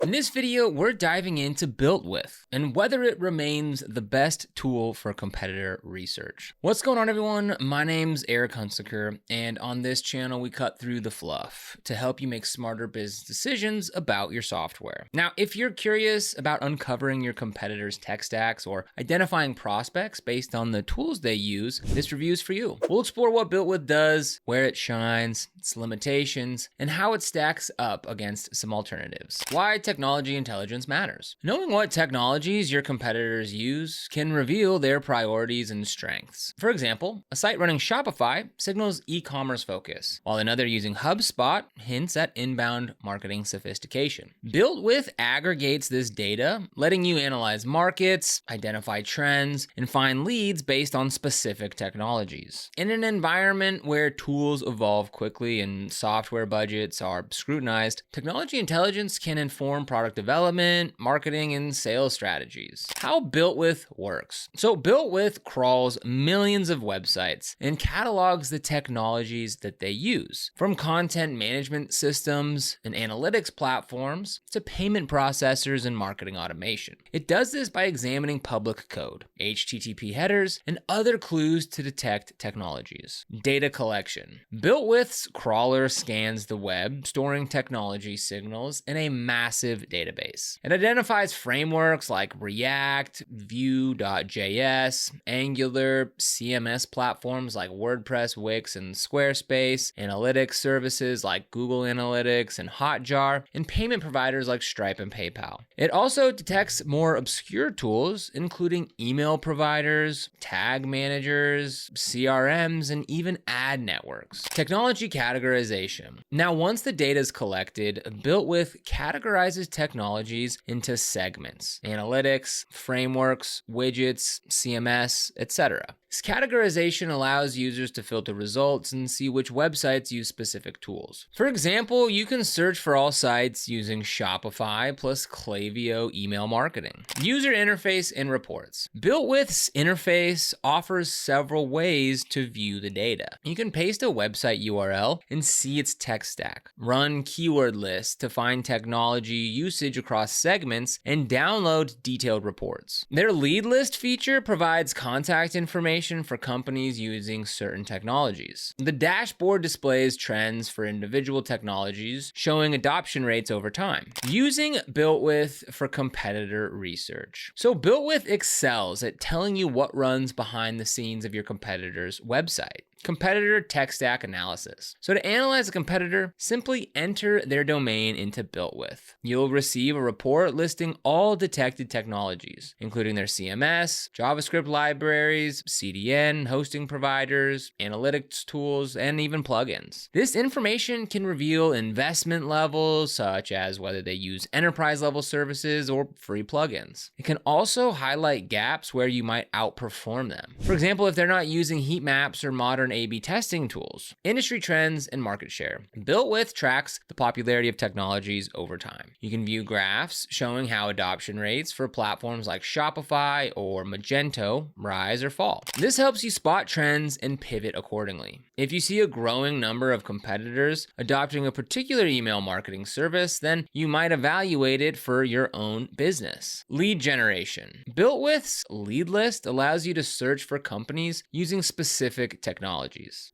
In this video, we're diving into BuiltWith and whether it remains the best tool for competitor research. What's going on, everyone? My name's Eric Hunsaker, and on this channel, we cut through the fluff to help you make smarter business decisions about your software. Now, if you're curious about uncovering your competitors' tech stacks or identifying prospects based on the tools they use, this review is for you. We'll explore what BuiltWith does, where it shines, its limitations, and how it stacks up against some alternatives. Why technology intelligence matters. Knowing what technologies your competitors use can reveal their priorities and strengths. For example, a site running Shopify signals e-commerce focus, while another using HubSpot hints at inbound marketing sophistication. BuiltWith aggregates this data, letting you analyze markets, identify trends, and find leads based on specific technologies. In an environment where tools evolve quickly and software budgets are scrutinized, technology intelligence can inform product development, marketing, and sales strategies. How BuiltWith works. So BuiltWith crawls millions of websites and catalogs the technologies that they use, from content management systems and analytics platforms to payment processors and marketing automation. It does this by examining public code, HTTP headers, and other clues to detect technologies. Data collection. BuiltWith's crawler scans the web, storing technology signals in a massive database. It identifies frameworks like React, Vue.js, Angular, CMS platforms like WordPress, Wix, and Squarespace, analytics services like Google Analytics and Hotjar, and payment providers like Stripe and PayPal. It also detects more obscure tools, including email providers, tag managers, CRMs, and even ad networks. Technology categorization. Now, once the data is collected, BuiltWith categorizes technologies into segments: analytics, frameworks, widgets, CMS, etc. This categorization allows users to filter results and see which websites use specific tools. For example, you can search for all sites using Shopify plus Klaviyo email marketing. User interface and reports. BuiltWith's interface offers several ways to view the data. You can paste a website URL and see its tech stack, run keyword lists to find technology usage across segments, and download detailed reports. Their lead list feature provides contact information for companies using certain technologies. The dashboard displays trends for individual technologies, showing adoption rates over time. Using BuiltWith for competitor research. So BuiltWith excels at telling you what runs behind the scenes of your competitor's website. Competitor tech stack analysis. So to analyze a competitor, simply enter their domain into BuiltWith. You'll receive a report listing all detected technologies, including their CMS, JavaScript libraries, CDN, hosting providers, analytics tools, and even plugins. This information can reveal investment levels, such as whether they use enterprise level services or free plugins. It can also highlight gaps where you might outperform them. For example, if they're not using heat maps or modern A/B testing tools. Industry trends and market share. BuiltWith tracks the popularity of technologies over time. You can view graphs showing how adoption rates for platforms like Shopify or Magento rise or fall. This helps you spot trends and pivot accordingly. If you see a growing number of competitors adopting a particular email marketing service, then you might evaluate it for your own business. Lead generation. BuiltWith's lead list allows you to search for companies using specific technologies.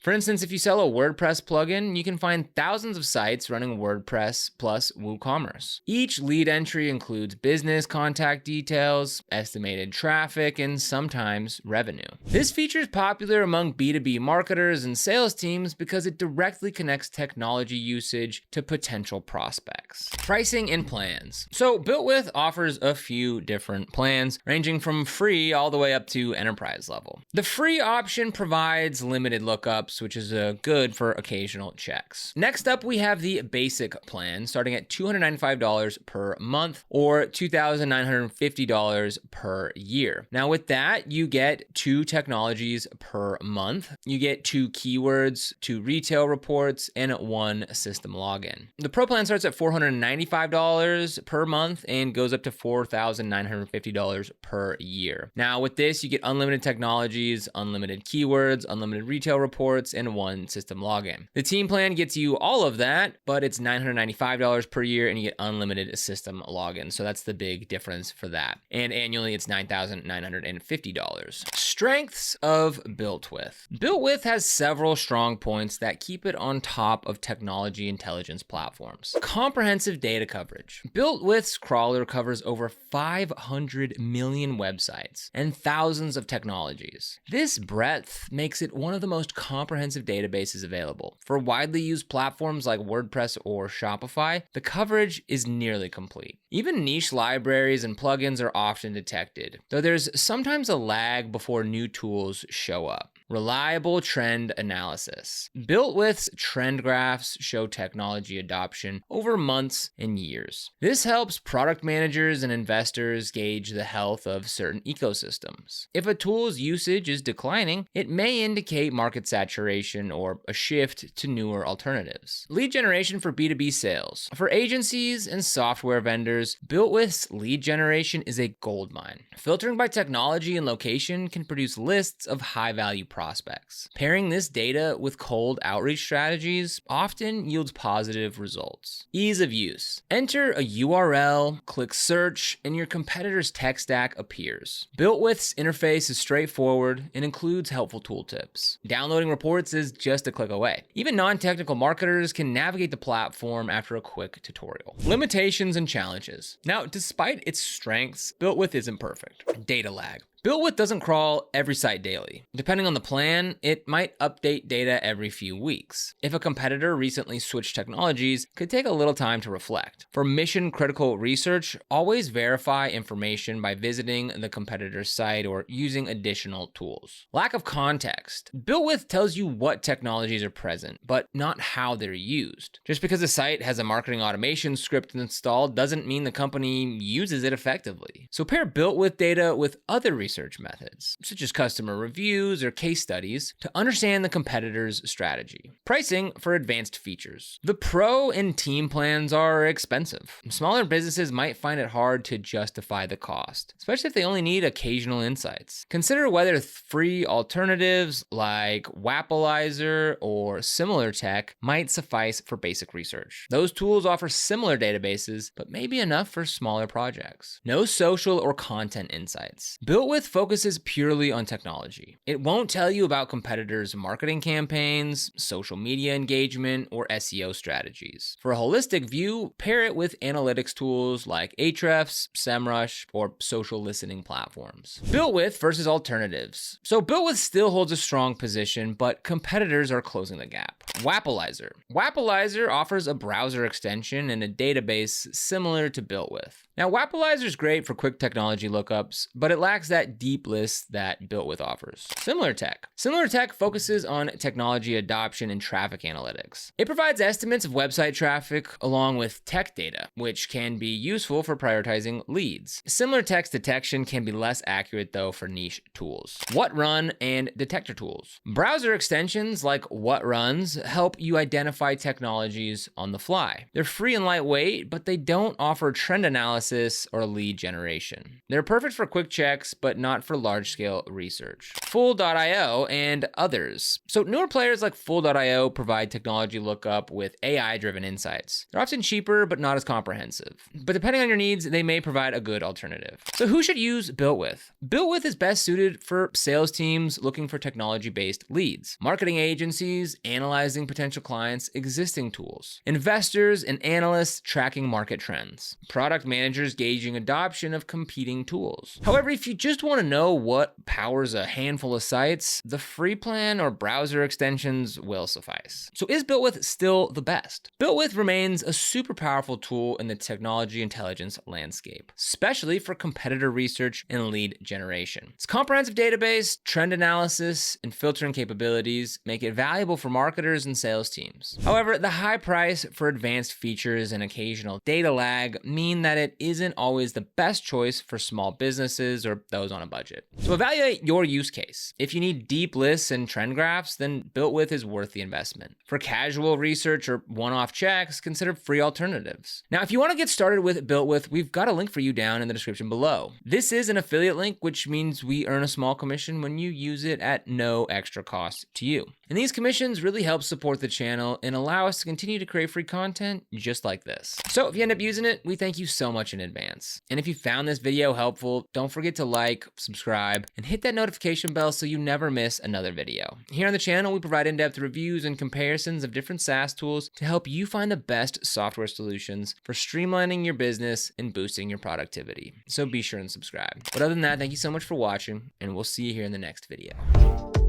For instance, if you sell a WordPress plugin, you can find thousands of sites running WordPress plus WooCommerce. Each lead entry includes business contact details, estimated traffic, and sometimes revenue. This feature is popular among B2B marketers and sales teams because it directly connects technology usage to potential prospects. Pricing and plans. So BuiltWith offers a few different plans, ranging from free all the way up to enterprise level. The free option provides limited lookups, which is good for occasional checks. Next up, we have the basic plan, starting at $295 per month or $2,950 per year. Now with that, you get 2 technologies per month. You get 2 keywords, 2 retail reports, and 1 system login. The pro plan starts at $495 per month and goes up to $4,950 per year. Now with this, you get unlimited technologies, unlimited keywords, unlimited retail retail reports, and 1 system login. The team plan gets you all of that, but it's $995 per year and you get unlimited system login. So that's the big difference for that. And annually it's $9,950. Strengths of BuiltWith. BuiltWith has several strong points that keep it on top of technology intelligence platforms. Comprehensive data coverage. BuiltWith's crawler covers over 500 million websites and thousands of technologies. This breadth makes it one of the most comprehensive databases available. For widely used platforms like WordPress or Shopify, the coverage is nearly complete. Even niche libraries and plugins are often detected, though there's sometimes a lag before new tools show up. Reliable trend analysis. BuiltWith's trend graphs show technology adoption over months and years. This helps product managers and investors gauge the health of certain ecosystems. If a tool's usage is declining, it may indicate market saturation or a shift to newer alternatives. Lead generation for B2B sales. For agencies and software vendors, BuiltWith's lead generation is a goldmine. Filtering by technology and location can produce lists of high-value prospects. Pairing this data with cold outreach strategies often yields positive results. Ease of use. Enter a URL, click search, and your competitor's tech stack appears. BuiltWith's interface is straightforward and includes helpful tooltips. Downloading reports is just a click away. Even non-technical marketers can navigate the platform after a quick tutorial. Limitations and challenges. Now, despite its strengths, BuiltWith isn't perfect. Data lag. BuiltWith doesn't crawl every site daily. Depending on the plan, it might update data every few weeks. If a competitor recently switched technologies, it could take a little time to reflect. For mission-critical research, always verify information by visiting the competitor's site or using additional tools. Lack of context. BuiltWith tells you what technologies are present, but not how they're used. Just because a site has a marketing automation script installed doesn't mean the company uses it effectively. So pair BuiltWith data with other research methods, such as customer reviews or case studies, to understand the competitor's strategy. Pricing for advanced features. The pro and team plans are expensive. Smaller businesses might find it hard to justify the cost, especially if they only need occasional insights. Consider whether free alternatives like Wappalizer or similar tech might suffice for basic research. Those tools offer similar databases, but may be enough for smaller projects. No social or content insights. BuiltWith focuses purely on technology. It won't tell you about competitors' marketing campaigns, social media engagement, or SEO strategies. For a holistic view, pair it with analytics tools like Ahrefs, SEMrush, or social listening platforms. BuiltWith versus alternatives. So BuiltWith still holds a strong position, but competitors are closing the gap. Wappalizer. Wappalizer offers a browser extension and a database similar to BuiltWith. Now, Wappalizer is great for quick technology lookups, but it lacks that deep list that BuiltWith offers. Similar Tech focuses on technology adoption and traffic analytics. It provides estimates of website traffic along with tech data, which can be useful for prioritizing leads. Similar Tech's detection can be less accurate though for niche tools. WhatRun and detector tools. Browser extensions like WhatRuns help you identify technologies on the fly. They're free and lightweight, but they don't offer trend analysis or lead generation. They're perfect for quick checks, but not for large-scale research. Full.io and others. So newer players like Full.io provide technology lookup with AI-driven insights. They're often cheaper, but not as comprehensive. But depending on your needs, they may provide a good alternative. So who should use BuiltWith? BuiltWith is best suited for sales teams looking for technology-based leads, marketing agencies analyzing potential clients' existing tools, investors and analysts tracking market trends, product managers gauging adoption of competing tools. However, if you just want to know what powers a handful of sites, the free plan or browser extensions will suffice. So is BuiltWith still the best? BuiltWith remains a super powerful tool in the technology intelligence landscape, especially for competitor research and lead generation. Its comprehensive database, trend analysis, and filtering capabilities make it valuable for marketers and sales teams. However, the high price for advanced features and occasional data lag mean that it isn't always the best choice for small businesses or those on a budget. So evaluate your use case. If you need deep lists and trend graphs, then BuiltWith is worth the investment. For casual research or one-off checks, consider free alternatives. Now, if you want to get started with BuiltWith, we've got a link for you down in the description below. This is an affiliate link, which means we earn a small commission when you use it at no extra cost to you. And these commissions really help support the channel and allow us to continue to create free content just like this. So if you end up using it, we thank you so much in advance. And if you found this video helpful, don't forget to like, subscribe, and hit that notification bell so you never miss another video. Here on the channel, we provide in-depth reviews and comparisons of different SaaS tools to help you find the best software solutions for streamlining your business and boosting your productivity. So be sure and subscribe. But other than that, thank you so much for watching, and we'll see you here in the next video.